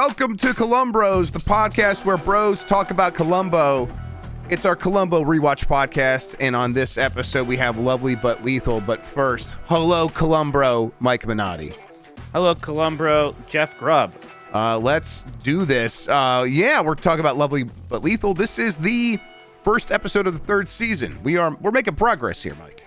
Welcome to Columbros, the podcast where bros talk about Columbo. It's our Columbo rewatch podcast, and on this episode we have Lovely but Lethal. But first, hello Columbro, Mike Minotti. Hello Columbro, Jeff Grubb. Let's do this. We're talking about Lovely but Lethal. This is the first episode of the third season. We're making progress here, Mike.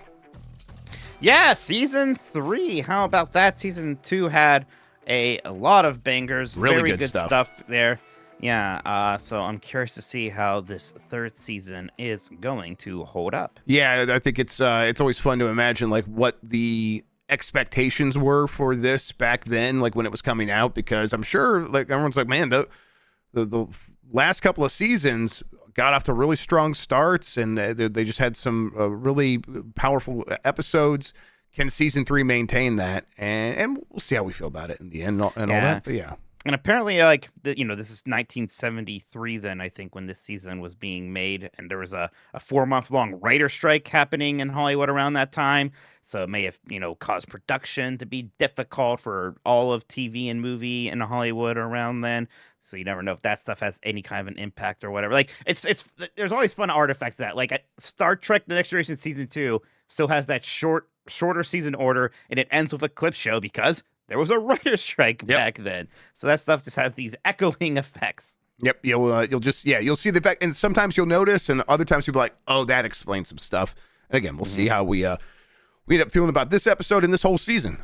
Yeah, season 3. How about that? Season 2 had a lot of bangers. Really very good stuff there. Yeah, so I'm curious to see how this third season is going to hold up. Yeah, I think it's always fun to imagine like what the expectations were for this back then, like when it was coming out, because I'm sure like everyone's like, man, the last couple of seasons got off to really strong starts, and they just had some really powerful episodes. Can season 3 maintain that? And we'll see how we feel about it in the end and all that. But yeah. And apparently, like, this is 1973 then, I think, when this season was being made. And there was a 4-month-long writer strike happening in Hollywood around that time. So it may have, caused production to be difficult for all of TV and movie in Hollywood around then. So you never know if that stuff has any kind of an impact or whatever. Like, there's always fun artifacts of that. Like, Star Trek The Next Generation Season 2 still has that shorter season order, and it ends with a clip show because there was a writer's strike back then. So that stuff just has these echoing effects. Yep, you'll see the effect, and sometimes you'll notice, and other times you'll be like, oh, that explains some stuff. Again, we'll see how we end up feeling about this episode and this whole season,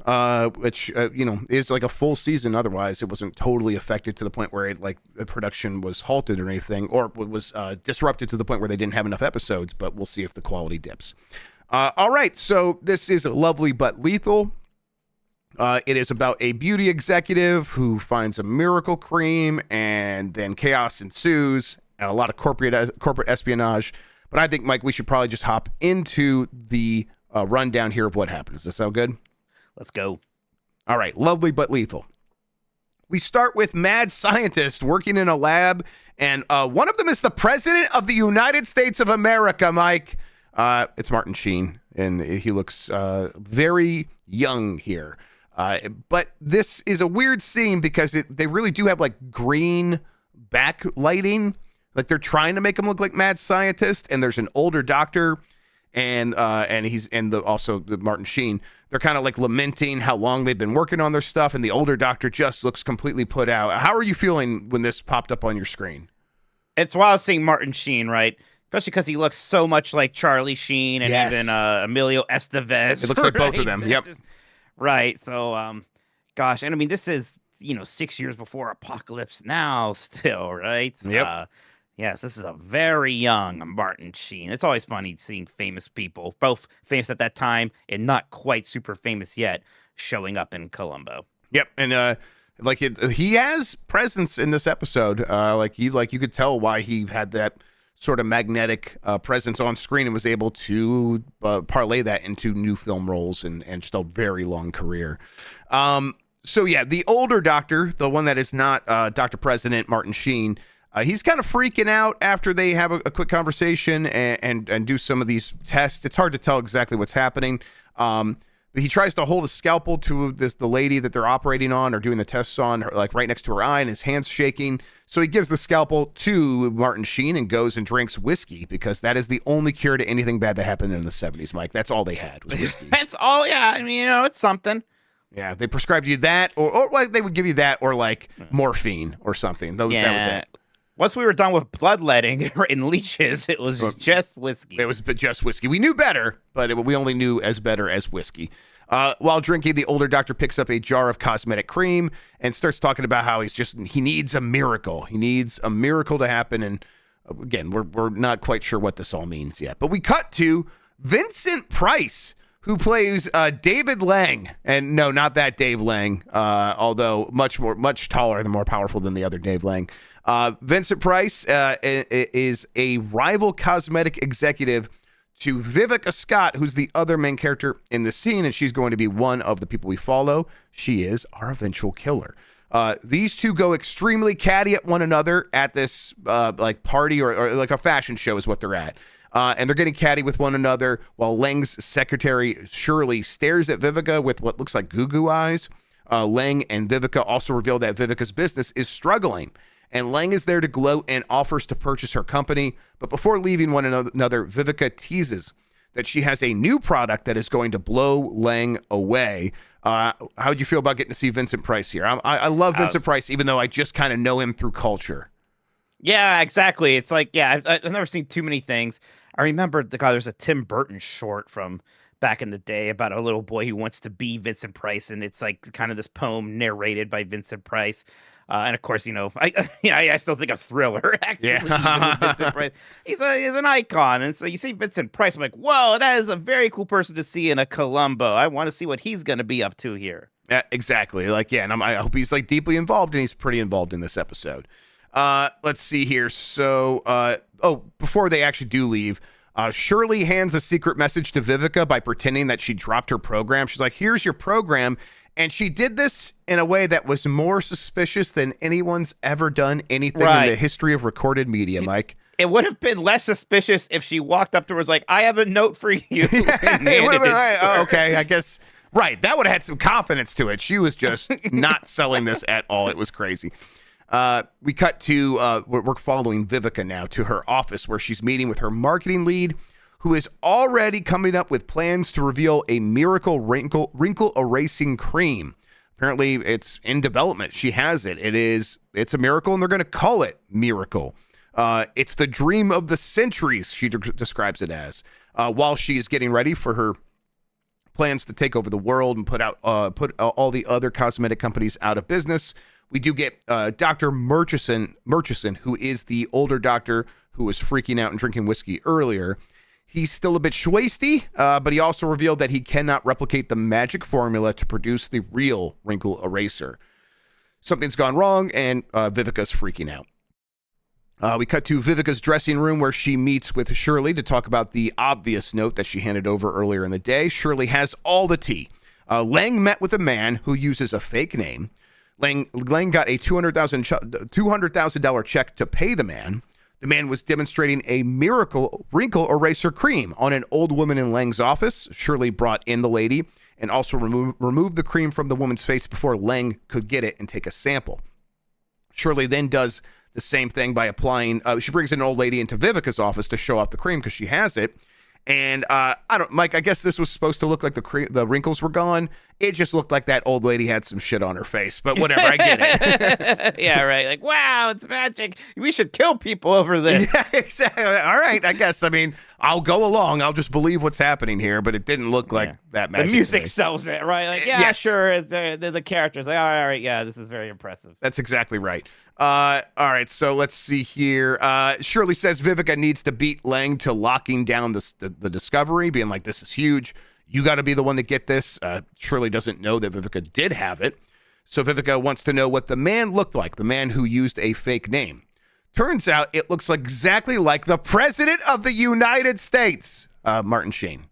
which is like a full season. Otherwise, it wasn't totally affected to the point where the production was halted or anything, or was disrupted to the point where they didn't have enough episodes. But we'll see if the quality dips. All right, so this is Lovely but Lethal. It is about a beauty executive who finds a miracle cream, and then chaos ensues, and a lot of corporate espionage. But I think, Mike, we should probably just hop into the rundown here of what happened. Does that sound good? Let's go. All right, Lovely but Lethal. We start with mad scientists working in a lab, and one of them is the President of the United States of America, Mike. It's Martin Sheen, and he looks very young here. But this is a weird scene because they really do have like green backlighting. Like they're trying to make him look like mad scientist, and there's an older doctor, and also Martin Sheen. They're kind of like lamenting how long they've been working on their stuff, and the older doctor just looks completely put out. How are you feeling when this popped up on your screen? It's wild seeing Martin Sheen, right? Especially because he looks so much like Charlie Sheen and even Emilio Estevez. It looks like both of them. Yep. Right. So, gosh, and I mean, this is 6 years before Apocalypse Now, still, right? Yep. Yes, this is a very young Martin Sheen. It's always funny seeing famous people, both famous at that time and not quite super famous yet, showing up in Columbo. Yep, and he has presence in this episode. You could tell why he had that sort of magnetic presence on screen and was able to parlay that into new film roles and just a very long career. The older doctor, the one that is not Dr. President Martin Sheen, he's kind of freaking out after they have a quick conversation and do some of these tests. It's hard to tell exactly what's happening. But he tries to hold a scalpel to the lady that they're operating on or doing the tests on, like right next to her eye, and his hand's shaking. So he gives the scalpel to Martin Sheen and goes and drinks whiskey because that is the only cure to anything bad that happened in the 70s, Mike. That's all they had was whiskey. That's all, yeah. I mean, it's something. Yeah, they prescribed you that, or like they would give you that, or like morphine or something. That was it. Once we were done with bloodletting and leeches, it was just whiskey. It was just whiskey. We knew better, but we only knew as better as whiskey. While drinking, the older doctor picks up a jar of cosmetic cream and starts talking about how he needs a miracle. He needs a miracle to happen. And again, we're not quite sure what this all means yet. But we cut to Vincent Price, who plays David Lang. And no, not that Dave Lang, although much taller and more powerful than the other Dave Lang. Vincent Price is a rival cosmetic executive to Vivica Scott, who's the other main character in the scene, and she's going to be one of the people we follow. She is our eventual killer. These two go extremely catty at one another at this party or like a fashion show is what they're at. And they're getting catty with one another while Lang's secretary Shirley stares at Vivica with what looks like goo-goo eyes. Lang and Vivica also reveal that Vivica's business is struggling, and Lang is there to gloat and offers to purchase her company. But before leaving one another, Vivica teases that she has a new product that is going to blow Lang away. How would you feel about getting to see Vincent Price here? I love Vincent Price, even though I just kind of know him through culture. Yeah, exactly. It's like, yeah, I've never seen too many things. I remember there's a Tim Burton short from back in the day about a little boy who wants to be Vincent Price, and it's like kind of this poem narrated by Vincent Price. And of course, I still think of Thriller actually. Yeah. Even with Vincent Price, he's an icon, and so you see Vincent Price, I'm like, whoa, that is a very cool person to see in a Columbo. I want to see what he's going to be up to here. Yeah, exactly. Like, yeah, and I hope he's like deeply involved, and he's pretty involved in this episode. Let's see here. So, before they actually do leave, Shirley hands a secret message to Vivica by pretending that she dropped her program. She's like, here's your program. And she did this in a way that was more suspicious than anyone's ever done anything in the history of recorded media, Mike. It would have been less suspicious if she walked up to her and was like, I have a note for you. It would have been like, oh, okay, I guess. Right. That would have had some confidence to it. She was just not selling this at all. It was crazy. We cut to, we're following Vivica now to her office where she's meeting with her marketing lead, who is already coming up with plans to reveal a miracle wrinkle erasing cream. Apparently it's in development. She has it. It's a miracle, and they're going to call it Miracle. It's the dream of the centuries, she describes it as, while she is getting ready for her plans to take over the world and put all the other cosmetic companies out of business. We do get Dr. Murchison, who is the older doctor who was freaking out and drinking whiskey earlier. He's still a bit schwasty, but he also revealed that he cannot replicate the magic formula to produce the real wrinkle eraser. Something's gone wrong, and Vivica's freaking out. We cut to Vivica's dressing room where she meets with Shirley to talk about the obvious note that she handed over earlier in the day. Shirley has all the tea. Lang met with a man who uses a fake name. Lang got a $200,000 check to pay the man. The man was demonstrating a miracle wrinkle eraser cream on an old woman in Lang's office. Shirley brought in the lady and also removed the cream from the woman's face before Lang could get it and take a sample. Shirley then does the same thing by applying, she brings an old lady into Vivica's office to show off the cream because she has it. And Mike, I guess this was supposed to look like the wrinkles were gone. It just looked like that old lady had some shit on her face, but whatever, I get it. Yeah, right. Like, wow, it's magic. We should kill people over this. Yeah, exactly. All right, I guess. I mean, I'll go along. I'll just believe what's happening here, but it didn't look like that magic. The music sells it, right? Like, yeah, yes. Sure. The characters, like, all right, yeah, this is very impressive. That's exactly right. All right, so let's see here. Shirley says Vivica needs to beat Lang to locking down the discovery, being like, this is huge. You got to be the one to get this. Shirley doesn't know that Vivica did have it. So Vivica wants to know what the man looked like, the man who used a fake name. Turns out it looks exactly like the President of the United States, Martin Sheen.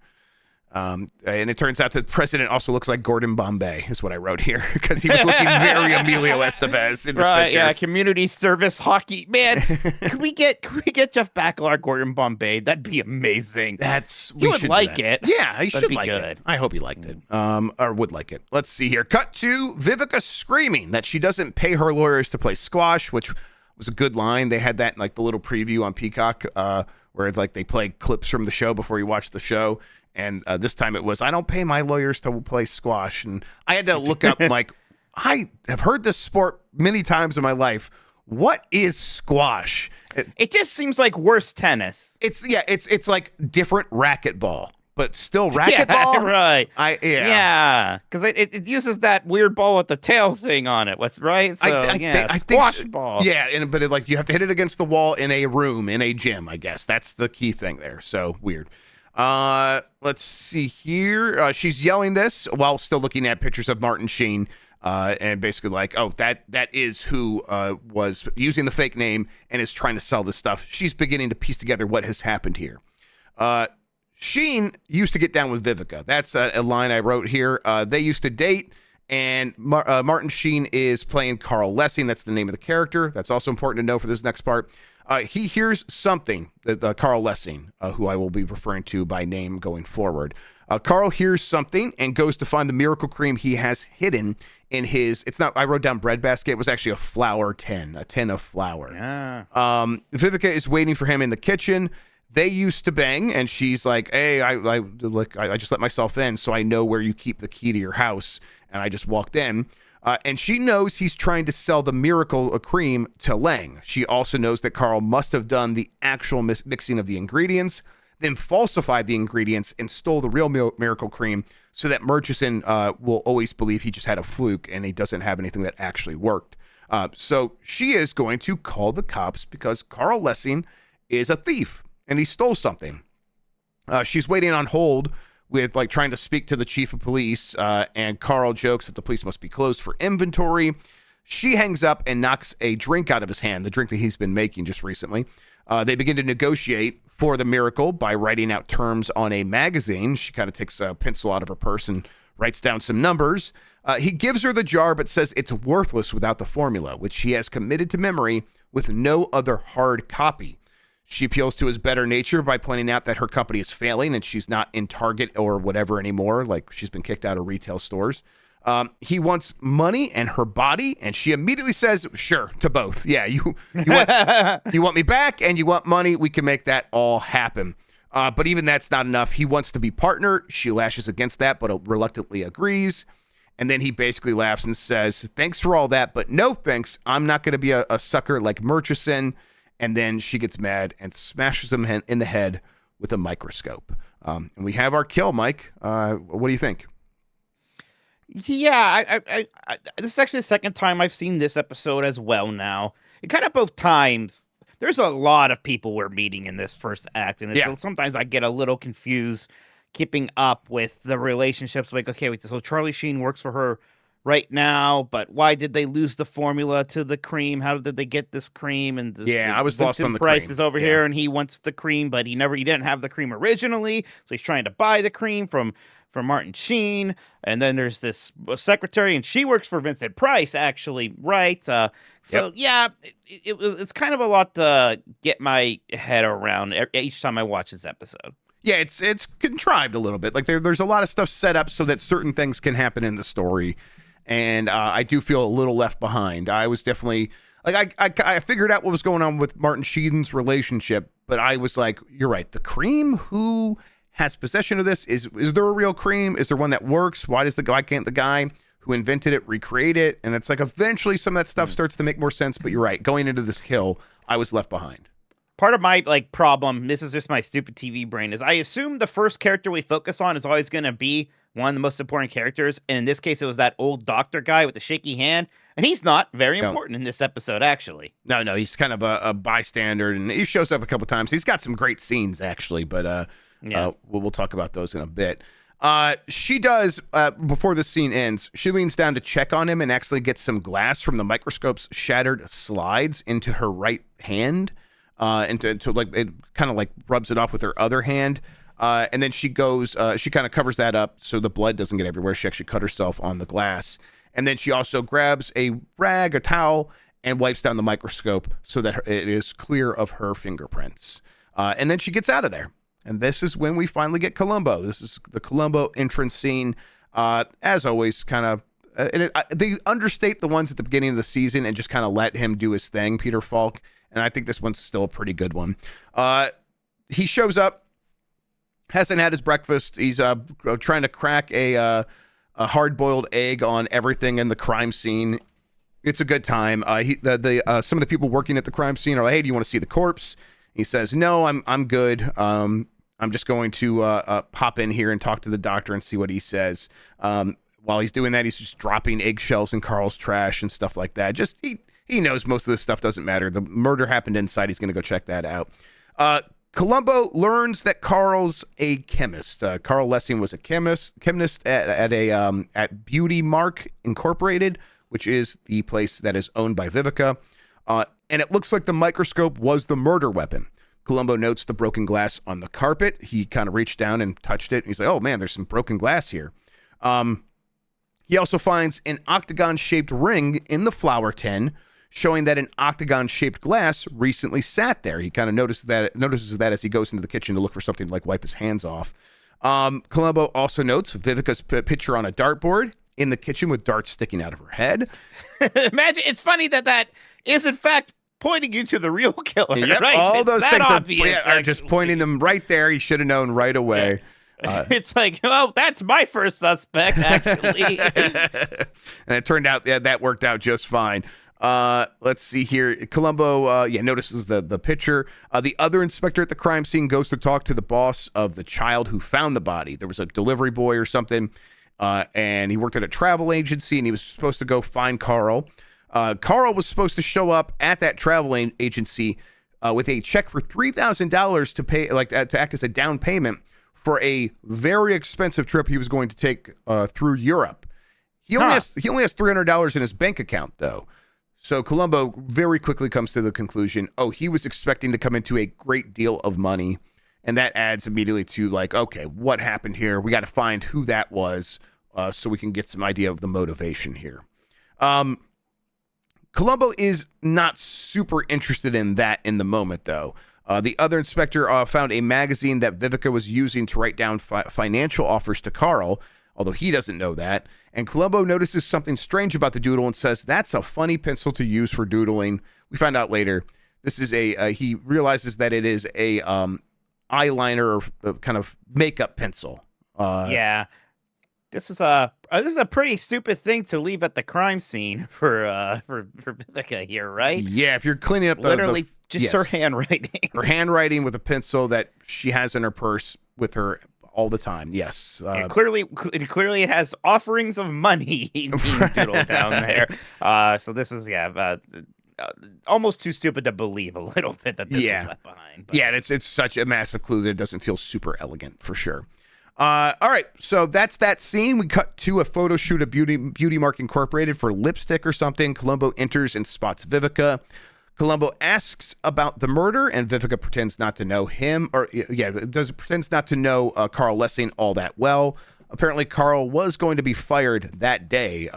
And it turns out that the president also looks like Gordon Bombay, is what I wrote here, because he was looking very Emilio Estevez in this picture. Yeah, community service hockey. Man, can we get Jeff Baclar, Gordon Bombay? That'd be amazing. We would like it. Yeah, he should like it. I hope he liked it. Or would like it. Let's see here. Cut to Vivica screaming that she doesn't pay her lawyers to play squash, which was a good line. They had that in like the little preview on Peacock, where it's like they play clips from the show before you watch the show. And this time it was, I don't pay my lawyers to play squash. And I had to look up, like, I have heard this sport many times in my life. What is squash? It just seems like worse tennis. It's like different racquetball, but still racquetball. Yeah, right. Yeah. Because it uses that weird ball with the tail thing on it. Right? So, I think squash ball. Yeah, but you have to hit it against the wall in a room, in a gym, I guess. That's the key thing there. So weird. Let's see here. She's yelling this while still looking at pictures of Martin Sheen, and basically like, oh, that is who was using the fake name and is trying to sell this stuff. She's beginning to piece together what has happened here. Sheen used to get down with Vivica. That's a line I wrote here. They used to date, and Martin Sheen is playing Carl Lessing. That's the name of the character. That's also important to know for this next part. He hears something that Carl Lessing, who I will be referring to by name going forward. Carl hears something and goes to find the miracle cream he has hidden in his, it's not, I wrote down breadbasket. It was actually a tin of flour. Yeah. Vivica is waiting for him in the kitchen. They used to bang, and she's like, hey, I just let myself in, so I know where you keep the key to your house. And I just walked in. And she knows he's trying to sell the miracle cream to Lang. She also knows that Carl must have done the actual mixing of the ingredients, then falsified the ingredients and stole the real miracle cream so that Murchison will always believe he just had a fluke and he doesn't have anything that actually worked. So she is going to call the cops because Carl Lessing is a thief and he stole something. She's waiting on hold with like trying to speak to the chief of police, and Carl jokes that the police must be closed for inventory. She hangs up and knocks a drink out of his hand, the drink that he's been making just recently. They begin to negotiate for the miracle by writing out terms on a magazine. She kind of takes a pencil out of her purse and writes down some numbers. He gives her the jar but says it's worthless without the formula, which she has committed to memory with no other hard copy. She appeals to his better nature by pointing out that her company is failing and she's not in Target or whatever anymore, like she's been kicked out of retail stores. He wants money and her body, and she immediately says, sure, to both. Yeah, you want me back and you want money. We can make that all happen. But even that's not enough. He wants to be partner. She lashes against that, but reluctantly agrees. And then he basically laughs and says, thanks for all that, but no thanks. I'm not going to be a sucker like Murchison. And then she gets mad and smashes him in the head with a microscope. And we have our kill, Mike. What do you think? Yeah, I this is actually the second time I've seen this episode as well now. And kind of both times, there's a lot of people we're meeting in this first act. And sometimes I get a little confused keeping up with the relationships. Like, okay, wait, so Charlie Sheen works for her right now, but why did they lose the formula to the cream? How did they get this cream? And I was lost on the Price cream. is over here, and he wants the cream, but he didn't have the cream originally, so he's trying to buy the cream from Martin Sheen. And then there's this secretary, and she works for Vincent Price, actually, right? It's kind of a lot to get my head around each time I watch this episode. Yeah, it's contrived a little bit. Like there's a lot of stuff set up so that certain things can happen in the story. And I do feel a little left behind. I was definitely like, I figured out what was going on with Martin Sheen's relationship, but I was like, you're right. The cream, who has possession of this? Is there a real cream? Is there one that works? Why can't the guy who invented it recreate it? And it's like, eventually some of that stuff starts to make more sense, but you're right. Going into this kill, I was left behind. Part of my problem, this is just my stupid TV brain, is I assume the first character we focus on is always going to be one of the most important characters. And in this case, it was that old doctor guy with the shaky hand. And he's not very important in this episode, actually. No, he's kind of a bystander, and he shows up a couple times. He's got some great scenes, actually, but we'll talk about those in a bit. She does, before the scene ends, she leans down to check on him and actually gets some glass from the microscope's shattered slides into her right hand. And to like, it kind of like rubs it off with her other hand. And then she goes, she kind of covers that up so the blood doesn't get everywhere. She actually cut herself on the glass. And then she also grabs a rag, a towel, and wipes down the microscope so that it is clear of her fingerprints. And then she gets out of there. And this is when we finally get Columbo. This is the Columbo entrance scene. As always, kind of, they understate the ones at the beginning of the season and just kind of let him do his thing, Peter Falk. And I think this one's still a pretty good one. He shows up, hasn't had his breakfast. He's trying to crack a hard-boiled egg on everything in the crime scene. It's a good time. Some of the people working at the crime scene are like, "Hey, do you want to see the corpse?" He says, "No, I'm good. I'm just going to pop in here and talk to the doctor and see what he says." While he's doing that, he's just dropping eggshells in Carl's trash and stuff like that. Just he knows most of this stuff doesn't matter. The murder happened inside. He's going to go check that out. Columbo learns that Carl's a chemist. Carl Lessing was a chemist at Beauty Mark Incorporated, which is the place that is owned by Vivica. And it looks like the microscope was the murder weapon. Columbo notes the broken glass on the carpet. He kind of reached down and touched it. He's like, "Oh man, there's some broken glass here." He also finds an octagon-shaped ring in the flour tin, showing that an octagon-shaped glass recently sat there. He kind of notices that as he goes into the kitchen to look for something to like wipe his hands off. Columbo also notes Vivica's picture on a dartboard in the kitchen with darts sticking out of her head. Imagine, it's funny that is in fact pointing you to the real killer. Yep, right? all It's those that things obvious, are just pointing them right there. He should have known right away. It's like, oh, that's my first suspect, actually. And it turned out that worked out just fine. Let's see here. Columbo, notices the picture. The other inspector at the crime scene goes to talk to the boss of the child who found the body. There was a delivery boy or something, and he worked at a travel agency, and he was supposed to go find Carl. Carl was supposed to show up at that travel agency with a check for $3,000 to pay, to act as a down payment for a very expensive trip he was going to take through Europe. He only has $300 in his bank account, though. So Columbo very quickly comes to the conclusion, he was expecting to come into a great deal of money. And that adds immediately to okay, what happened here? We got to find who that was so we can get some idea of the motivation here. Columbo is not super interested in that in the moment, though. The other inspector found a magazine that Vivica was using to write down financial offers to Carl, although he doesn't know that. And Columbo notices something strange about the doodle and says, that's a funny pencil to use for doodling. We find out later, this is he realizes that it is a eyeliner or kind of makeup pencil. Yeah. This is a pretty stupid thing to leave at the crime scene for Vivica here, right? Yeah, if you're cleaning up literally just her handwriting. Her handwriting with a pencil that she has in her purse with her all the time. Yes. Clearly it has offerings of money being doodled down there. So this is almost too stupid to believe a little bit that this was left behind. But. Yeah, and it's such a massive clue that it doesn't feel super elegant for sure. All right, so that's that scene. We cut to a photo shoot of Beauty Mark Incorporated for lipstick or something. Columbo enters and spots Vivica. Columbo asks about the murder, and Vivica pretends not to know him, pretends not to know Carl Lessing all that well. Apparently, Carl was going to be fired that day.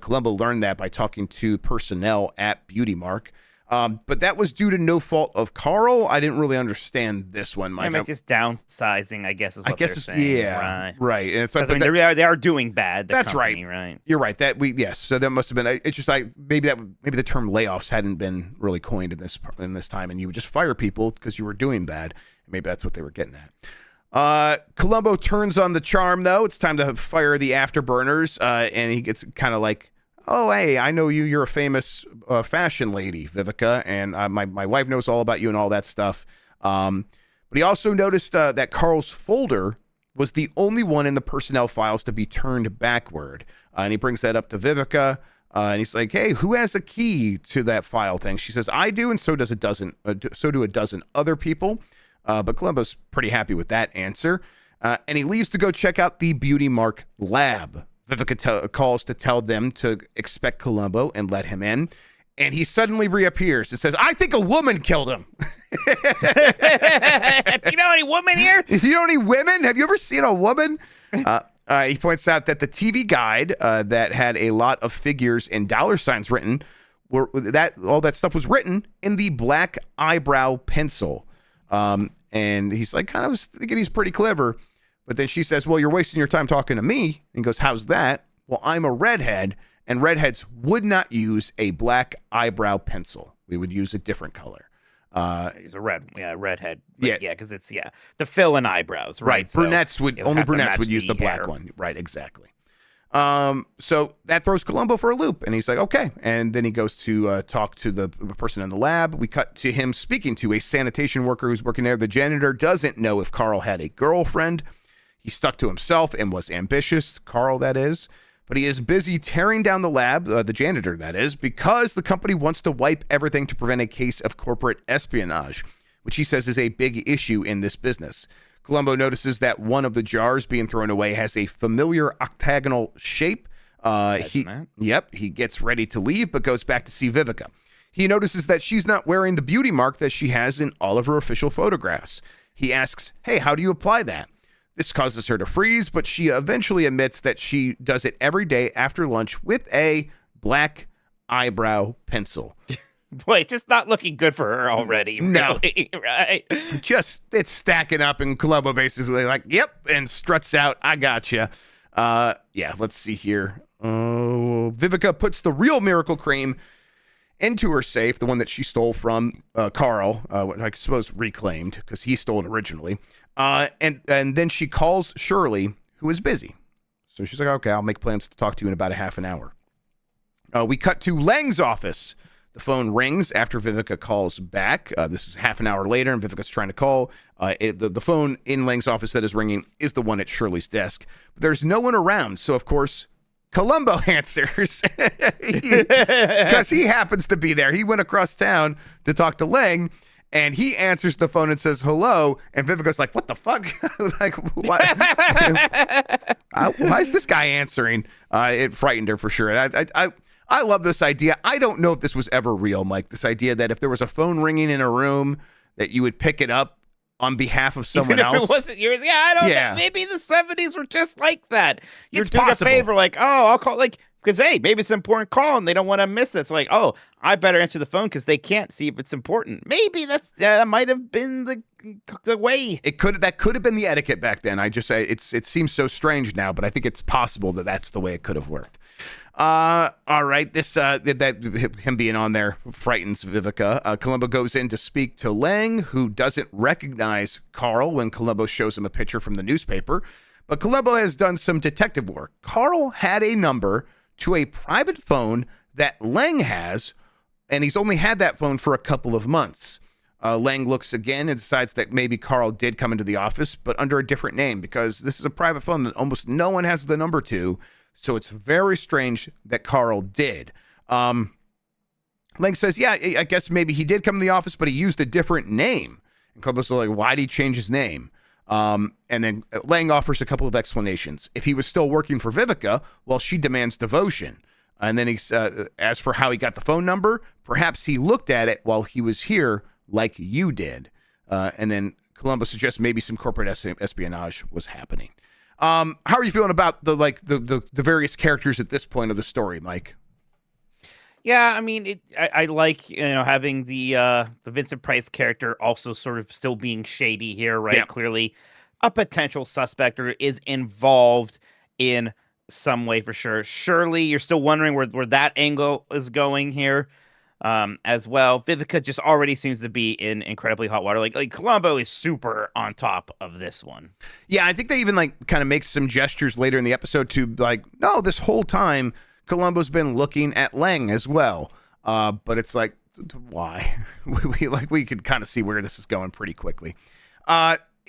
Columbo learned that by talking to personnel at Beauty Mark. But that was due to no fault of Carl. I didn't really understand this one, Mike. It's just downsizing, I guess, is what they're saying. Yeah, right. And it's like they are doing bad. That's company, right. You're right. So that must have been. It's just maybe the term layoffs hadn't been really coined in this time, and you would just fire people because you were doing bad. Maybe that's what they were getting at. Columbo turns on the charm, though. It's time to fire the afterburners, and he gets kind of like, oh, hey, I know you. You're a famous fashion lady, Vivica, and my wife knows all about you and all that stuff. But he also noticed that Carl's folder was the only one in the personnel files to be turned backward. And he brings that up to Vivica, and he's like, hey, who has a key to that file thing? She says, I do, and so do a dozen other people. But Columbo's pretty happy with that answer. And he leaves to go check out the Beauty Mark lab. Vivica calls to tell them to expect Columbo and let him in. And he suddenly reappears. It says, I think a woman killed him. Do you know any women here? Do you know any women? Have you ever seen a woman? He points out that the TV guide that had a lot of figures and dollar signs written, all that stuff was written in the black eyebrow pencil. And he's like, kind of thinking he's pretty clever. But then she says, well, you're wasting your time talking to me. And he goes, how's that? Well, I'm a redhead, and redheads would not use a black eyebrow pencil. We would use a different color. He's a redhead. Yeah, because it's the fill in eyebrows, right? So brunettes would use the black one. Right, exactly. So that throws Columbo for a loop, and he's like, okay. And then he goes to talk to the person in the lab. We cut to him speaking to a sanitation worker who's working there. The janitor doesn't know if Carl had a girlfriend. He stuck to himself and was ambitious, Carl, that is. But he is busy tearing down the lab, the janitor, that is, because the company wants to wipe everything to prevent a case of corporate espionage, which he says is a big issue in this business. Columbo notices that one of the jars being thrown away has a familiar octagonal shape. He gets ready to leave, but goes back to see Vivica. He notices that she's not wearing the beauty mark that she has in all of her official photographs. He asks, hey, how do you apply that? This causes her to freeze, but she eventually admits that she does it every day after lunch with a black eyebrow pencil. Boy, it's just not looking good for her already, No. really, right? Just it's stacking up, and Columbo basically like, yep, and struts out. I gotcha. Yeah, let's see here. Oh, Vivica puts the real miracle cream into her safe, the one that she stole from Carl, I suppose reclaimed because he stole it originally. And then she calls Shirley, who is busy. So she's like, okay, I'll make plans to talk to you in about a half an hour. We cut to Lang's office. The phone rings after Vivica calls back. This is half an hour later, and Vivica's trying to call. The phone in Lang's office that is ringing is the one at Shirley's desk. But there's no one around, so of course, Columbo answers because he happens to be there. He went across town to talk to Lang, and he answers the phone and says hello. And Vivica's like, "What the fuck? Like, why is this guy answering?" It frightened her for sure. I love this idea. I don't know if this was ever real, Mike. This idea that if there was a phone ringing in a room, that you would pick it up on behalf of someone Even if else. it wasn't yours. Yeah, I don't know. Maybe the 70s were just like that. You're It's doing possible. a favor, like, oh, I'll call, like, because, hey, maybe it's an important call and they don't want to miss it. So, like, oh, I better answer the phone because they can't see if it's important. Maybe that might have been the way. That could have been the etiquette back then. It seems so strange now, but I think it's possible that that's the way it could have worked. All right. Him being on there frightens Vivica. Columbo goes in to speak to Lang, who doesn't recognize Carl when Columbo shows him a picture from the newspaper. But Columbo has done some detective work. Carl had a number to a private phone that Lang has, and he's only had that phone for a couple of months. Lang looks again and decides that maybe Carl did come into the office, but under a different name, because this is a private phone that almost no one has the number to. So it's very strange that Carl did. Lang says, yeah, I guess maybe he did come to the office, but he used a different name. And Columbo's like, why did he change his name? And then Lang offers a couple of explanations. If he was still working for Vivica, well, she demands devotion. And then he's as for how he got the phone number, perhaps he looked at it while he was here like you did. And then Columbo suggests maybe some corporate espionage was happening. How are you feeling about the various characters at this point of the story, Mike? Yeah, I mean, I like having the Vincent Price character also sort of still being shady here, right? Yeah. Clearly, a potential suspect or is involved in some way for sure. Surely, you're still wondering where that angle is going here, as well. Vivica just already seems to be in incredibly hot water. Like Columbo is super on top of this one. Yeah, I think they even kind of make some gestures later in the episode to no, this whole time Columbo's been looking at Lang as well. But it's like, why? we could kind of see where this is going pretty quickly.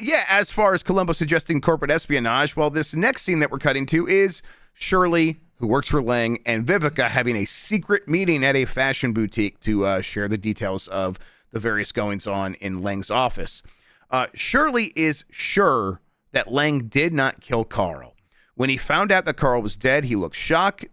Yeah, as far as Columbo suggesting corporate espionage, well, this next scene that we're cutting to is Shirley, who works for Lang, and Vivica having a secret meeting at a fashion boutique to share the details of the various goings-on in Lang's office. Shirley is sure that Lang did not kill Carl. When he found out that Carl was dead, he looked shocked,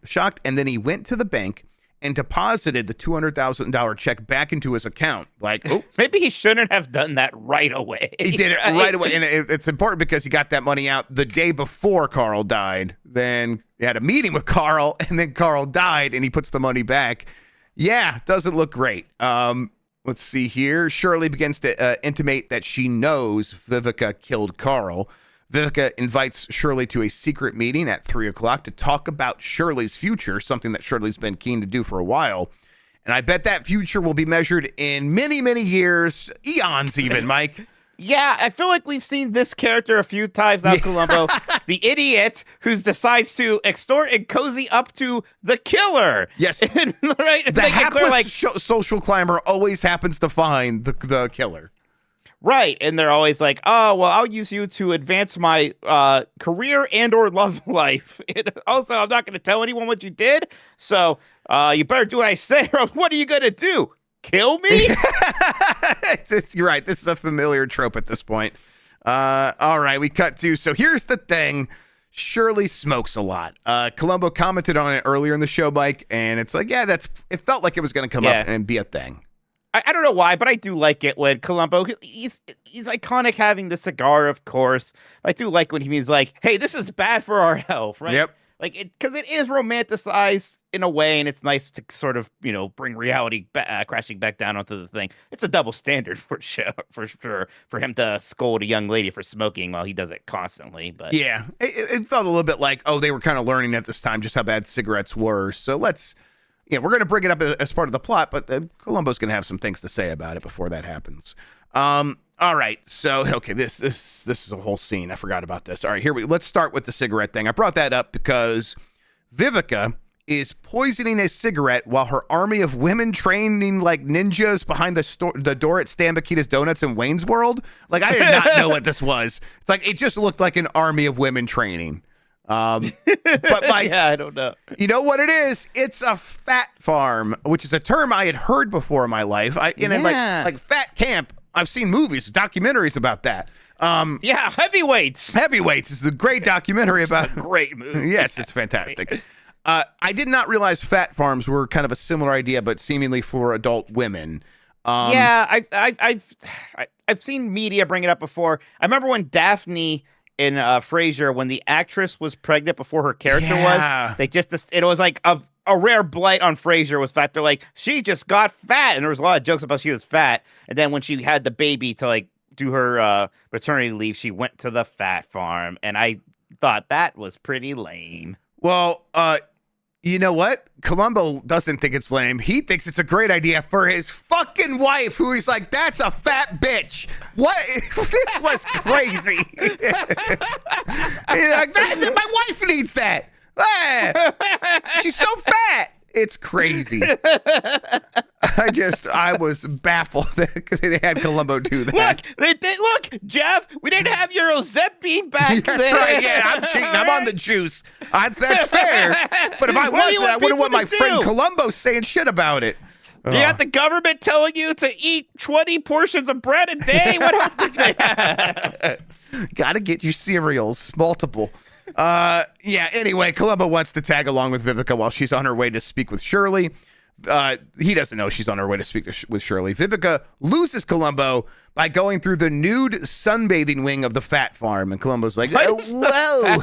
and then he went to the bank and deposited the $200,000 check back into his account. Like, oh, maybe he shouldn't have done that right away. He did it right away, and it's important because he got that money out the day before Carl died. Then he had a meeting with Carl, and then Carl died, and he puts the money back. Yeah, doesn't look great. Let's see here. Shirley begins to intimate that she knows Vivica killed Carl. Vivica invites Shirley to a secret meeting at 3:00 to talk about Shirley's future, something that Shirley's been keen to do for a while. And I bet that future will be measured in many, many years, eons even, Mike. Yeah, I feel like we've seen this character a few times now, Columbo. The idiot who decides to extort and cozy up to the killer. Yes. Right? The heckless social climber always happens to find the killer. Right, and they're always like, oh, well, I'll use you to advance my career and or love life. And also, I'm not going to tell anyone what you did, so you better do what I say, or what are you going to do? Kill me? You're right. This is a familiar trope at this point. All right, we cut to, so here's the thing. Shirley smokes a lot. Columbo commented on it earlier in the show, Mike, and it's like, yeah, it felt like it was going to come up and be a thing. I don't know why, but I do like it when Columbo, he's iconic having the cigar, of course. I do like when he's like, hey, this is bad for our health, right? Yep. like it because it is romanticized in a way, and it's nice to sort of bring reality crashing back down onto the thing. It's a double standard for sure for him to scold a young lady for smoking while he does it constantly. But Yeah, it felt a little bit like, oh, they were kind of learning at this time just how bad cigarettes were. So we're going to bring it up as part of the plot, but Columbo's going to have some things to say about it before that happens. All right, so okay, this is a whole scene. I forgot about this. All right, let's start with the cigarette thing. I brought that up because Vivica is poisoning a cigarette while her army of women training like ninjas behind the door at Stan Bakita's Donuts in Wayne's World. Like, I did not know what this was. It's like, it just looked like an army of women training. But like, yeah, I don't know. You know what it is? It's a fat farm, which is a term I had heard before in my life. Like fat camp. I've seen movies, documentaries about that. Yeah, Heavyweights. Heavyweights is a great documentary about. A great movie. Yes, it's fantastic. I did not realize fat farms were kind of a similar idea, but seemingly for adult women. Yeah, I've seen media bring it up before. I remember when Daphne in Frasier, when the actress was pregnant before her character was, it was like a rare blight on Frasier was fat. They're like, she just got fat, and there was a lot of jokes about she was fat. And then when she had the baby to like do her maternity leave, she went to the fat farm, and I thought that was pretty lame. Well, you know what? Columbo doesn't think it's lame. He thinks it's a great idea for his fucking wife, who he's like, that's a fat bitch. What? This was crazy. Like, my wife needs that. She's so fat. It's crazy. I was baffled that they had Columbo do that. Look, Jeff, we didn't have your Ozempic back That's then. right. Yeah, I'm cheating. I'm on the juice. That's fair. But if I wasn't, I wouldn't want my friend Columbo saying shit about it. You got the government telling you to eat 20 portions of bread a day? What happened there? Gotta get your cereals, multiple. Anyway, Columbo wants to tag along with Vivica while she's on her way to speak with Shirley. He doesn't know she's on her way to speak with Shirley. Vivica loses Columbo by going through the nude sunbathing wing of the fat farm, and Columbo's like, whoa.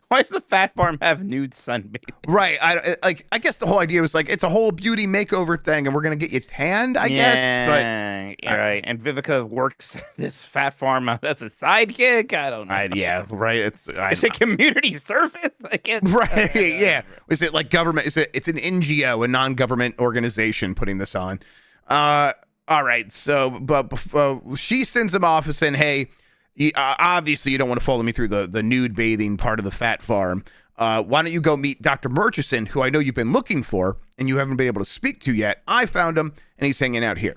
Why does the fat farm have nude sunbathing? Right. I guess the whole idea was like, it's a whole beauty makeover thing, and we're going to get you tanned, I guess. But right. And Vivica works this fat farm out as a sidekick. I don't know. Yeah, right. It's a community service. I can't. Right. Yeah. Is it like government? It's an NGO, a non-government organization putting this on. All right. So, but she sends him off saying, hey, obviously you don't want to follow me through the nude bathing part of the fat farm. Why don't you go meet Dr. Murchison, who I know you've been looking for and you haven't been able to speak to yet. I found him, and he's hanging out here.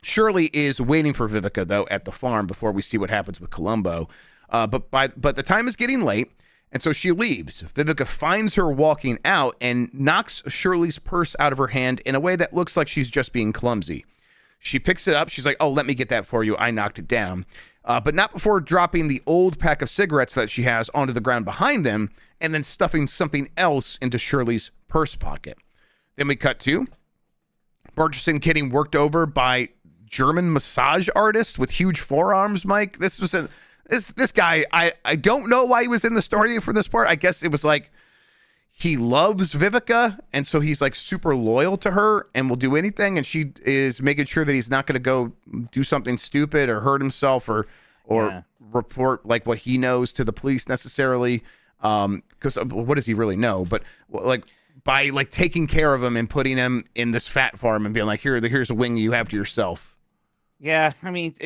Shirley is waiting for Vivica, though, at the farm before we see what happens with Columbo. But the time is getting late, and so she leaves. Vivica finds her walking out and knocks Shirley's purse out of her hand in a way that looks like she's just being clumsy. She picks it up. She's like, oh, let me get that for you. I knocked it down. But not before dropping the old pack of cigarettes that she has onto the ground behind them and then stuffing something else into Shirley's purse pocket. Then we cut to Murchison getting worked over by German massage artist with huge forearms, Mike. This guy, I don't know why he was in the story for this part. I guess it was like he loves Vivica, and so he's like super loyal to her and will do anything, and she is making sure that he's not going to go do something stupid or hurt himself or report like what he knows to the police necessarily, because what does he really know? But like by like taking care of him and putting him in this fat farm and being like, here's a wing you have to yourself. Yeah, I mean,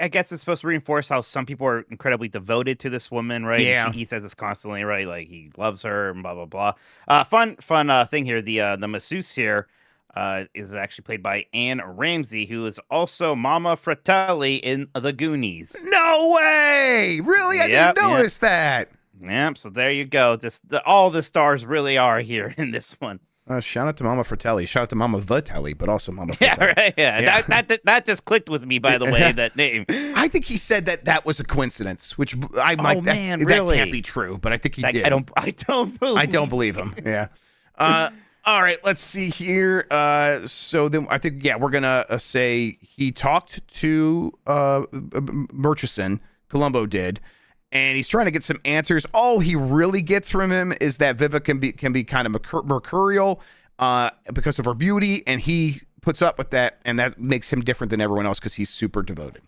I guess it's supposed to reinforce how some people are incredibly devoted to this woman, right? Yeah. He says this constantly, right? Like he loves her and blah blah blah. Fun thing here. The masseuse here is actually played by Anne Ramsey, who is also Mama Fratelli in The Goonies. No way! Really? I didn't notice that. Yep. So there you go. All the stars really are here in this one. Shout out to Mama Fratelli. Shout out to Mama Vitelli, but also Mama Fratelli. Yeah, right. Yeah. That just clicked with me, by the way, that name. I think he said that was a coincidence, which I might. Man, that really? can't be true, but I think he did. I don't believe him. Yeah. All right. Let's see here. So then I think we're gonna say he talked to Murchison. Columbo did. and he's trying to get some answers. All he really gets from him is that Vivica can be kind of mercurial because of her beauty, and he puts up with that, and that makes him different than everyone else because he's super devoted.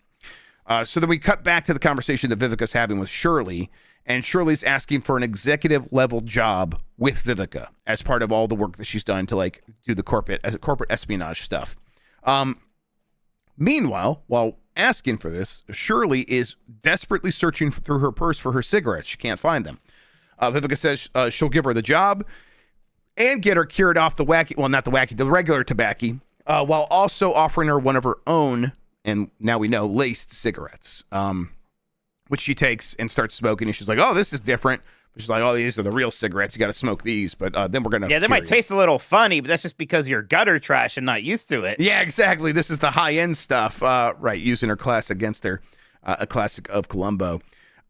So then we cut back to the conversation that Vivica's having with Shirley, and Shirley's asking for an executive level job with Vivica as part of all the work that she's done to like do the corporate espionage stuff. Meanwhile, while asking for this, Shirley is desperately searching through her purse for her cigarettes. She can't find them. Vivica says she'll give her the job and get her cured off the wacky, well, not the wacky, the regular tobacco, while also offering her one of her own, and now we know, laced cigarettes, which she takes and starts smoking. And she's like, oh, this is different. She's like, oh, these are the real cigarettes. You got to smoke these. But then we're going to. Yeah, they might taste a little funny, but that's just because you're gutter trash and not used to it. Yeah, exactly. This is the high end stuff. Right. Using her class against her. A classic of Columbo.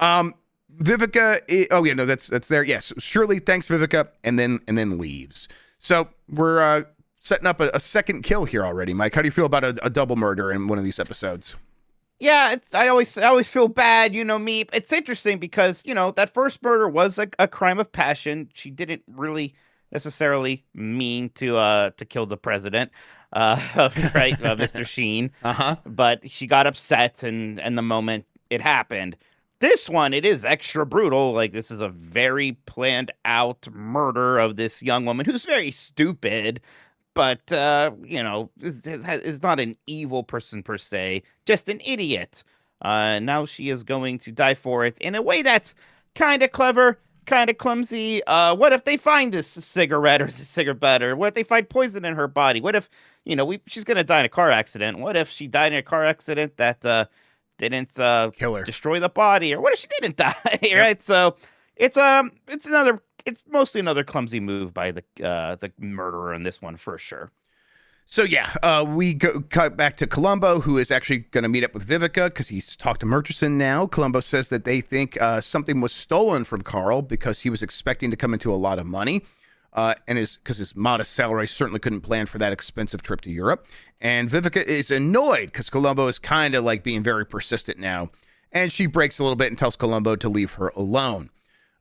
Vivica. Oh, yeah, no, that's there. Yes. Shirley thanks Vivica and then leaves. So we're setting up a second kill here already. Mike, how do you feel about a double murder in one of these episodes? Yeah, I always feel bad, you know me. It's interesting because, you know, that first murder was a crime of passion. She didn't really necessarily mean to kill the president, right, Mr. Sheen. But she got upset, and the moment it happened. This one, it is extra brutal. Like, this is a very planned out murder of this young woman who's very stupid. But, you know, is not an evil person per se, just an idiot. Now she is going to die for it in a way that's kind of clever, kind of clumsy. What if they find this cigarette or the cigarette, or what if they find poison in her body? What if, you know, she's going to die in a car accident? What if she died in a car accident that didn't kill her, destroy the body? Or what if she didn't die, right? Yep. So it's mostly another clumsy move by the murderer in this one for sure. So yeah, we cut back to Columbo, who is actually going to meet up with Vivica because he's talked to Murchison now. Columbo says that they think something was stolen from Carl because he was expecting to come into a lot of money, and because his modest salary certainly couldn't plan for that expensive trip to Europe. And Vivica is annoyed because Columbo is kind of like being very persistent now, and she breaks a little bit and tells Columbo to leave her alone.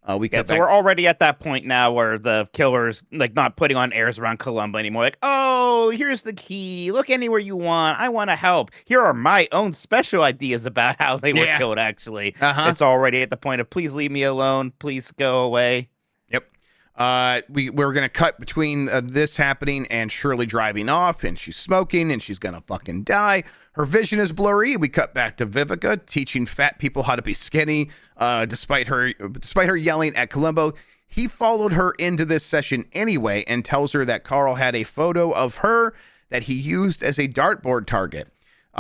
So we're already at that point now where the killer's like not putting on airs around Columbo anymore. Like, oh, here's the key. Look anywhere you want. I want to help. Here are my own special ideas about how they were killed, actually. It's already at the point of, please leave me alone. Please go away. Yep. We're going to cut between this happening and Shirley driving off, and she's smoking, and she's going to fucking die. Her vision is blurry. We cut back to Vivica teaching fat people how to be skinny, despite her yelling at Columbo. He followed her into this session anyway and tells her that Carl had a photo of her that he used as a dartboard target.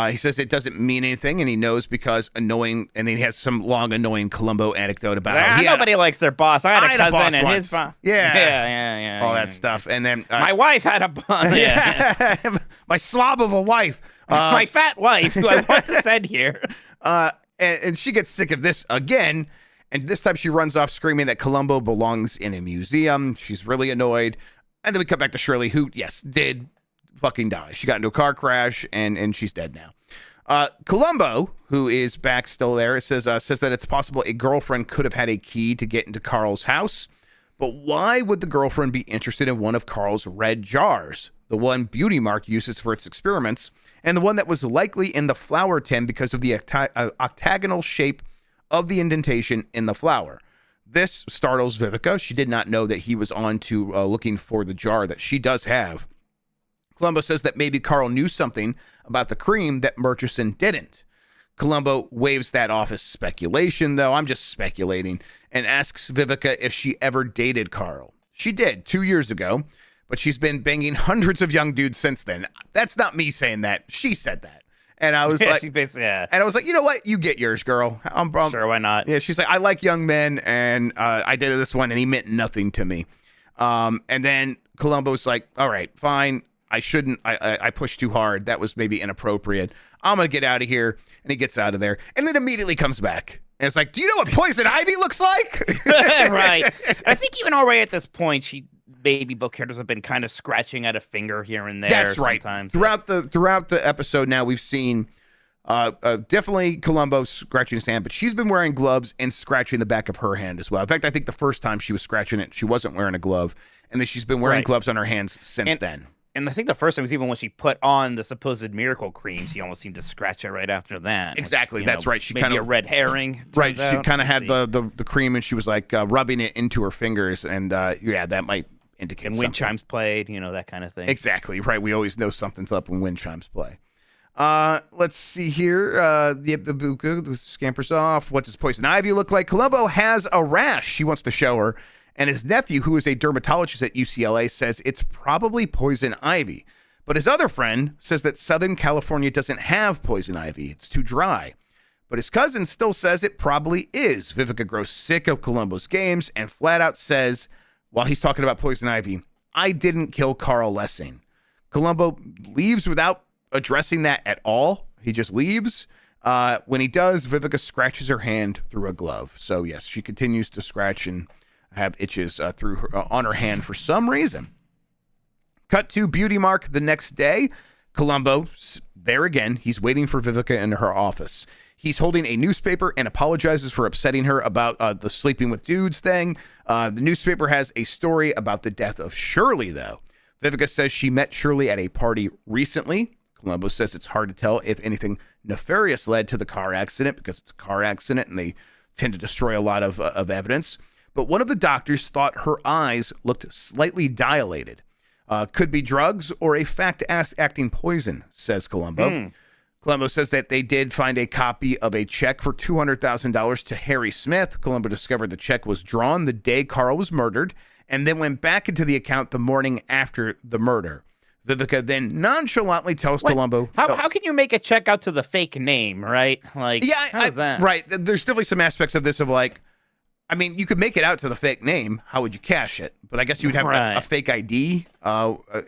He says it doesn't mean anything, and he knows because annoying, and then he has some long annoying Columbo anecdote about how nobody likes their boss. I had a cousin and his boss. Yeah. All that stuff. And then my wife had a boss. My slob of a wife. My fat wife, who I want to send here. And she gets sick of this again, and this time she runs off screaming that Columbo belongs in a museum. She's really annoyed. And then we cut back to Shirley, who, yes, did fucking die. She got into a car crash, and she's dead now. Columbo, who is back still there, says that it's possible a girlfriend could have had a key to get into Carl's house. But why would the girlfriend be interested in one of Carl's red jars? The one Beauty Mark uses for its experiments, and the one that was likely in the flower tin because of the octagonal shape of the indentation in the flower. This startles Vivica. She did not know that he was on to looking for the jar that she does have. Columbo says that maybe Carl knew something about the cream that Murchison didn't. Columbo waves that off as speculation, though. I'm just speculating, and asks Vivica if she ever dated Carl. She did 2 years ago, but she's been banging hundreds of young dudes since then. That's not me saying that. She said that. And I was like, and I was like, you know what? You get yours, girl. Sure, why not? Yeah, she's like, I like young men, and I dated this one, and he meant nothing to me. And then Columbo's like, all right, fine. I shouldn't. I pushed too hard. That was maybe inappropriate. I'm gonna get out of here, and he gets out of there, and then immediately comes back, and it's like, do you know what poison ivy looks like? Right. I think even already at this point, maybe both characters have been kind of scratching at a finger here and there. That's right. Sometimes. Throughout the episode, now we've seen Definitely Columbo scratching his hand, but she's been wearing gloves and scratching the back of her hand as well. In fact, I think the first time she was scratching it, she wasn't wearing a glove, and then she's been wearing gloves on her hands since then. And I think the first time was even when she put on the supposed miracle cream. She almost seemed to scratch it right after that. Exactly, that's right. She kind of a red herring. Right, she kind of had the cream, and she was like rubbing it into her fingers, and that might indicate. And wind chimes played, that kind of thing. Exactly right. We always know something's up when wind chimes play. Let's see here. The scampers off. What does poison ivy look like? Columbo has a rash he wants to show her. And his nephew, who is a dermatologist at UCLA, says it's probably poison ivy. But his other friend says that Southern California doesn't have poison ivy. It's too dry. But his cousin still says it probably is. Vivica grows sick of Columbo's games and flat out says, while he's talking about poison ivy, I didn't kill Carl Lessing. Columbo leaves without addressing that at all. He just leaves. When he does, Vivica scratches her hand through a glove. So yes, she continues to scratch and have itches through her, on her hand for some reason. Cut to Beauty Mark the next day. Columbo, there again, he's waiting for Vivica in her office. He's holding a newspaper and apologizes for upsetting her about the sleeping with dudes thing. The newspaper has a story about the death of Shirley, though. Vivica says she met Shirley at a party recently. Columbo says it's hard to tell if anything nefarious led to the car accident because it's a car accident and they tend to destroy a lot of evidence. But one of the doctors thought her eyes looked slightly dilated. Could be drugs or a fast-acting poison, says Columbo. Columbo says that they did find a copy of a check for $200,000 to Harry Smith. Columbo discovered the check was drawn the day Carl was murdered and then went back into the account the morning after the murder. Vivica then nonchalantly tells Columbo... How can you make a check out to the fake name, right? Like, how's that? Right. There's definitely some aspects of this of like, I mean, you could make it out to the fake name. How would you cash it? But I guess you would have a fake ID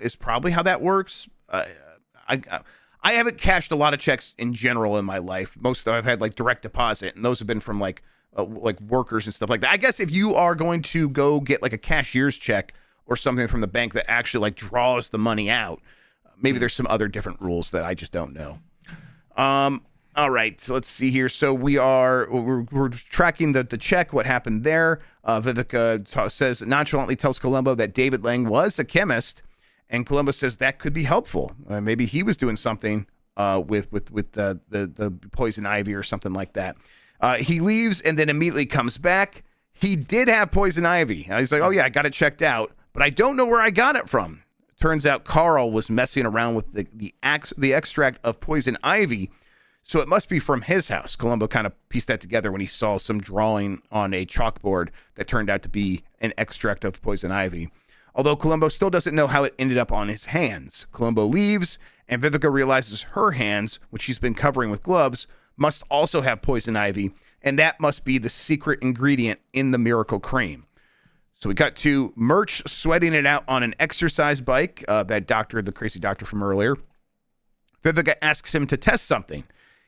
is probably how that works. I haven't cashed a lot of checks in general in my life. Most I've had like direct deposit, and those have been from like workers and stuff like that. I guess if you are going to go get like a cashier's check or something from the bank that actually like draws the money out, maybe there's some other different rules that I just don't know. All right, so let's see here. So we're tracking the check, what happened there. Vivica nonchalantly tells Columbo that David Lang was a chemist, and Columbo says that could be helpful. Maybe he was doing something with the poison ivy or something like that. He leaves and then immediately comes back. He did have poison ivy. He's like, oh yeah, I got it checked out, but I don't know where I got it from. Turns out Carl was messing around with the extract of poison ivy. So it must be from his house. Columbo kind of pieced that together when he saw some drawing on a chalkboard that turned out to be an extract of poison ivy. Although Columbo still doesn't know how it ended up on his hands. Columbo leaves, and Vivica realizes her hands, which she's been covering with gloves, must also have poison ivy, and that must be the secret ingredient in the miracle cream. So we got to Murch sweating it out on an exercise bike, that doctor, the crazy doctor from earlier. Vivica asks him to test something.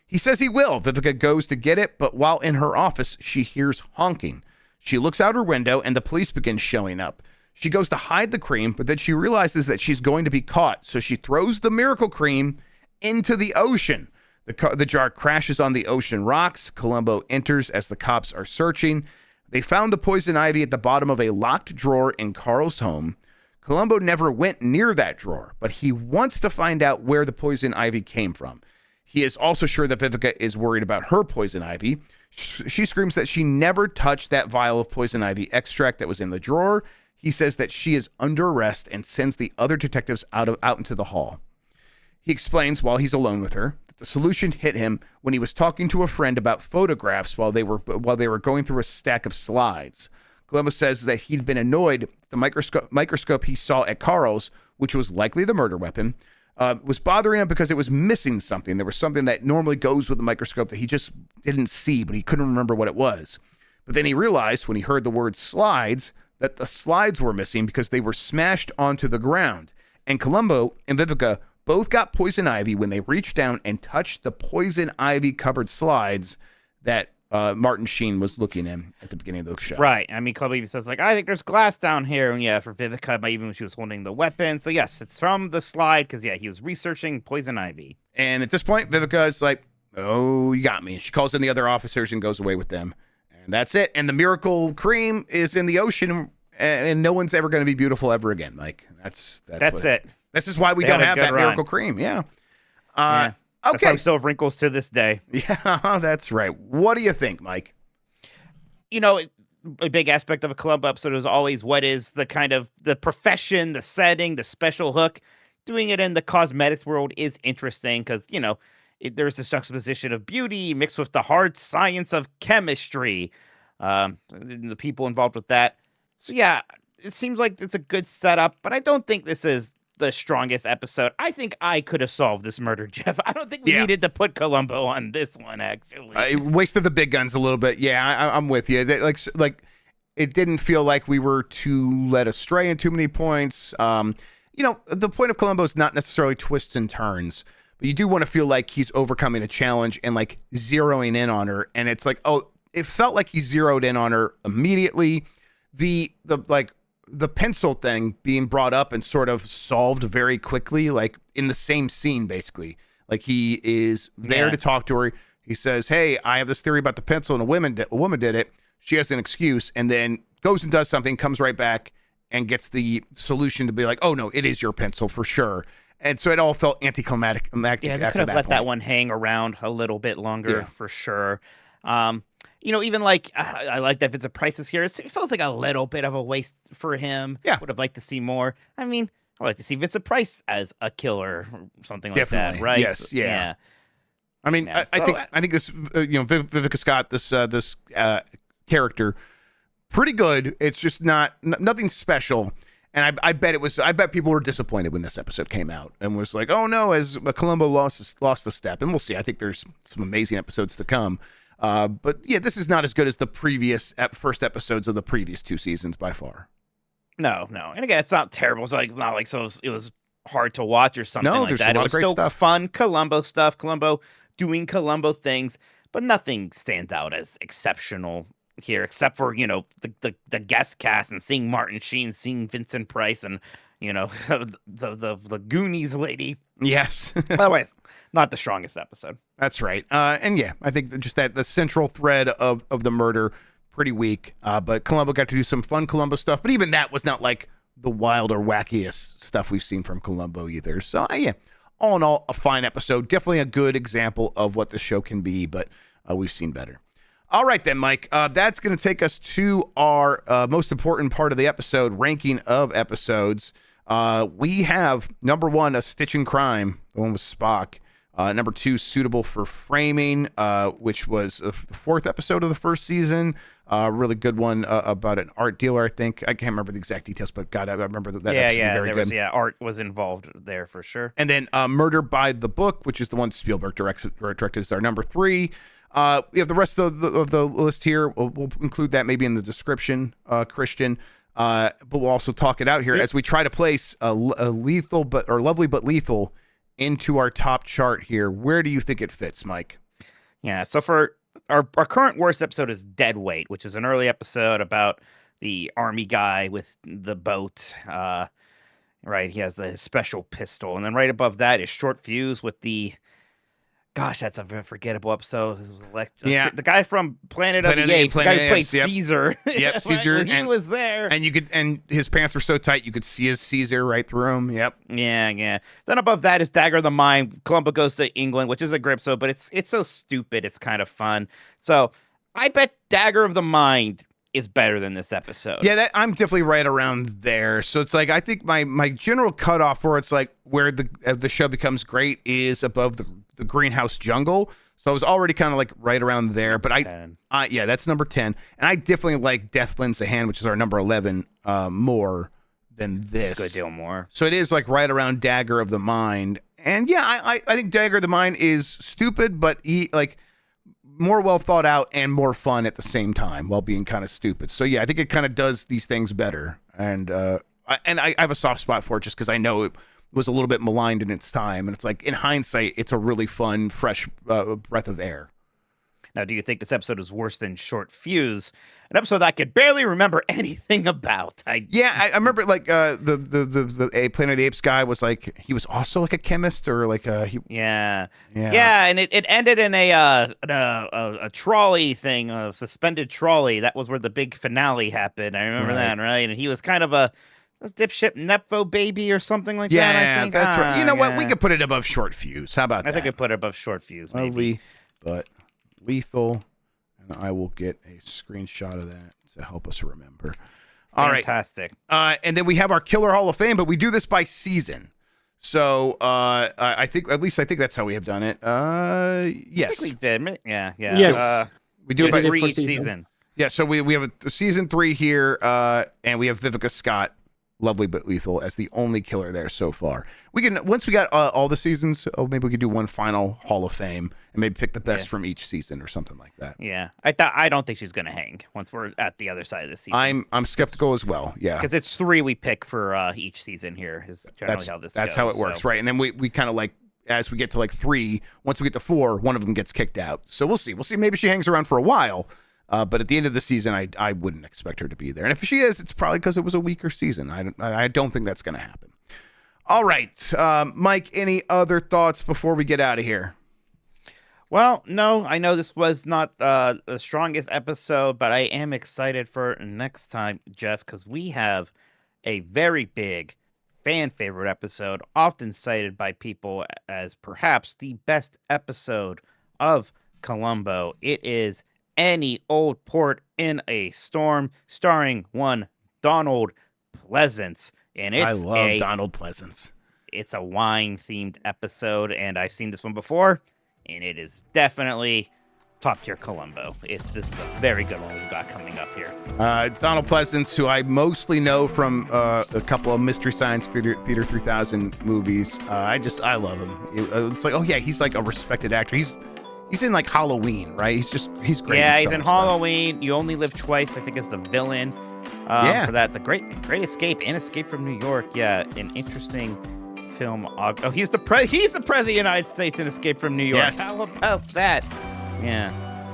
He says he will. Vivica goes to get it, but while in her office, she hears honking. She looks out her window, and the police begin showing up. She goes to hide the cream, but then she realizes that she's going to be caught, so she throws the miracle cream into the ocean. The jar crashes on the ocean rocks. Columbo enters as the cops are searching. They found the poison ivy at the bottom of a locked drawer in Carl's home. Columbo never went near that drawer, but he wants to find out where the poison ivy came from. He is also sure that Vivica is worried about her poison ivy. She screams that she never touched that vial of poison ivy extract that was in the drawer. He says that she is under arrest and sends the other detectives out into the hall. He explains while he's alone with her that the solution hit him when he was talking to a friend about photographs while they were going through a stack of slides. Columbo says that he'd been annoyed at the microscope he saw at Carl's, which was likely the murder weapon, was bothering him because it was missing something. There was something that normally goes with the microscope that he just didn't see, but he couldn't remember what it was. But then he realized when he heard the word slides that the slides were missing because they were smashed onto the ground. And Columbo and Vivica both got poison ivy when they reached down and touched the poison ivy covered slides that Martin Sheen was looking in at the beginning of the show. Right. I mean, Club even says, like, I think there's glass down here. And yeah, for Vivica, even when she was holding the weapon. So yes, it's from the slide because, yeah, he was researching poison ivy. And at this point, Vivica is like, Oh, you got me. She calls in the other officers and goes away with them. And that's it. And the miracle cream is in the ocean, and no one's ever going to be beautiful ever again, Mike. That's it. This is why we They don't had a have good that run. miracle cream. Yeah. Yeah. That's why Okay. we still have wrinkles to this day. Yeah, that's right. What do you think, Mike? You know, a big aspect of a Columbo episode is always what is the kind of the profession, the setting, the special hook. Doing it in the cosmetics world is interesting because, you know, there's this juxtaposition of beauty mixed with the hard science of chemistry. The people involved with that. So, yeah, it seems like it's a good setup, but I don't think this is the strongest episode. I think I could have solved this murder, Jeff. I don't think we needed to put Columbo on this one, actually. Wasted the big guns a little bit. Yeah, I'm with you. Like, it didn't feel like we were too led astray in too many points. You know, the point of Columbo is not necessarily twists and turns, but you do want to feel like he's overcoming a challenge and like zeroing in on her. And it's like, oh, it felt like he zeroed in on her immediately. The pencil thing being brought up and sort of solved very quickly, like in the same scene, basically. Like he is there to talk to her. He says, "Hey, I have this theory about the pencil, and a woman did it." She has an excuse, and then goes and does something, comes right back, and gets the solution to be like, "Oh no, it is your pencil for sure." And so it all felt anticlimactic. Yeah, they could have let that one hang around a little bit longer for sure. You know, even like I like that Vincent Price is here. It feels like a little bit of a waste for him. Yeah, would have liked to see more. I mean, I would like to see Vincent Price as a killer or something like definitely. that, right? Yes, yeah. I mean, Yeah, I think this Vivica Scott, this character, pretty good. It's just nothing special. And I bet people were disappointed when this episode came out and was like, oh no, as Columbo lost a step. And we'll see. I think there's some amazing episodes to come. But yeah, this is not as good as the previous first episodes of the previous two seasons by far. No. And again, it's not terrible. It's not like it was hard to watch or something like that. It was still stuff. Fun Columbo stuff. Columbo doing Columbo things, but nothing stands out as exceptional here, except for, you know, the guest cast and seeing Martin Sheen, seeing Vincent Price, and, you know, the Goonies lady. Yes. Otherwise, not the strongest episode. That's right. And yeah, I think just that the central thread of the murder, pretty weak. But Columbo got to do some fun Columbo stuff. But even that was not like the wild or wackiest stuff we've seen from Columbo either. So yeah, all in all, a fine episode. Definitely a good example of what the show can be, but we've seen better. All right then, Mike. That's going to take us to our most important part of the episode, ranking of episodes. We have number 1, A Stitch in Crime, the one with Spock. Number 2, Suitable for Framing, which was the 4th episode of the first season. Really good one about an art dealer, I think. I can't remember the exact details, but God, I remember that episode very good. Art was involved there for sure. And then Murder by the Book, which is the one Spielberg directed, is our number 3. We have the rest of the list here. We'll include that maybe in the description, Christian. But we'll also talk it out here as we try to place a lethal lovely but lethal into our top chart here. Where do you think it fits, Mike? Yeah, so for our current worst episode is Dead Weight, which is an early episode about the army guy with the boat. Right, he has the special pistol. And then right above that is Short Fuse with the... Gosh, that's a very forgettable episode. The guy from Planet of the Apes, the guy who played Caesar. Yep, Caesar. He was there. And his pants were so tight you could see his Caesar right through him. Yep. Yeah. Then above that is Dagger of the Mind. Columbo goes to England, which is a great episode, but it's so stupid. It's kind of fun. So I bet Dagger of the Mind is better than this episode. Yeah, I'm definitely right around there. So it's like I think my general cutoff where it's like where the show becomes great is above the Greenhouse Jungle. So I was already kind of like right around there. But yeah, that's number 10. And I definitely like Death Lends a Hand, which is our number 11, more than this. Good deal more. So it is like right around Dagger of the Mind. And yeah, I think Dagger of the Mind is stupid, but more well thought out and more fun at the same time while being kind of stupid. So yeah, I think it kind of does these things better. And I have a soft spot for it just because I know it was a little bit maligned in its time. And it's like, in hindsight, it's a really fun, fresh breath of air. Now, do you think this episode is worse than Short Fuse, an episode I could barely remember anything about? I remember like the Planet of the Apes guy was like he was also like a chemist or like yeah, and it ended in a trolley thing, a suspended trolley. That was where the big finale happened. I remember that, right? And he was kind of a dipshit Nepo baby or something like that. I think that's right. You know what? We could put it above Short Fuse. How about that? I think I put it above Short Fuse, maybe. But lethal, and I will get a screenshot of that to help us remember. All right. Fantastic. And then we have our Killer Hall of Fame, but we do this by season. So I think that's how we have done it. Yes. I think we did. Yeah. Yes. We do it by each season. Yeah, so we have a season 3 here, and we have Vivica Scott, Lovely but Lethal, as the only killer there so far. We can, once we got all the seasons, maybe we could do one final Hall of Fame and maybe pick the best from each season or something like that. Yeah, I don't think she's gonna hang once we're at the other side of the season. I'm skeptical as well. Yeah, because it's 3 we pick for each season here. Is generally how this goes. That's how it works, right? And then we kind of like, as we get to like 3, once we get to 4, one of them gets kicked out. So we'll see. Maybe she hangs around for a while. But at the end of the season, I wouldn't expect her to be there. And if she is, it's probably because it was a weaker season. I don't think that's going to happen. All right. Mike, any other thoughts before we get out of here? Well, no, I know this was not the strongest episode, but I am excited for next time, Jeff, because we have a very big fan favorite episode, often cited by people as perhaps the best episode of Columbo. It is Any Old Port in a Storm, starring one Donald Pleasance. And I love Donald Pleasance. It's a wine-themed episode, and I've seen this one before, and it is definitely top-tier Columbo. This is a very good one we've got coming up here. Donald Pleasance, who I mostly know from a couple of Mystery Science Theater 3000 movies. I love him. It's like, oh yeah, he's like a respected actor. He's in like Halloween, right? He's great. Yeah, he's in Halloween. You Only Live Twice, I think, is the villain. For that, the Great Escape and Escape from New York. Yeah, an interesting film. Oh, he's the president of the United States in Escape from New York. Yes. How about that? Yeah.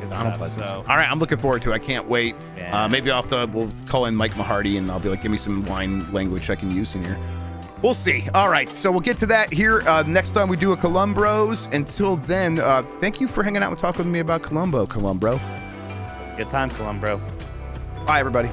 Donald Pleasance. All right, I'm looking forward to it. I can't wait. Yeah. Maybe we'll call in Mike Mahardy and I'll be like, give me some wine language I can use in here. We'll see. All right, so we'll get to that here next time we do a Columbros. Until then, thank you for hanging out and talking with me about Columbo. It's a good time, Columbro. Bye, everybody.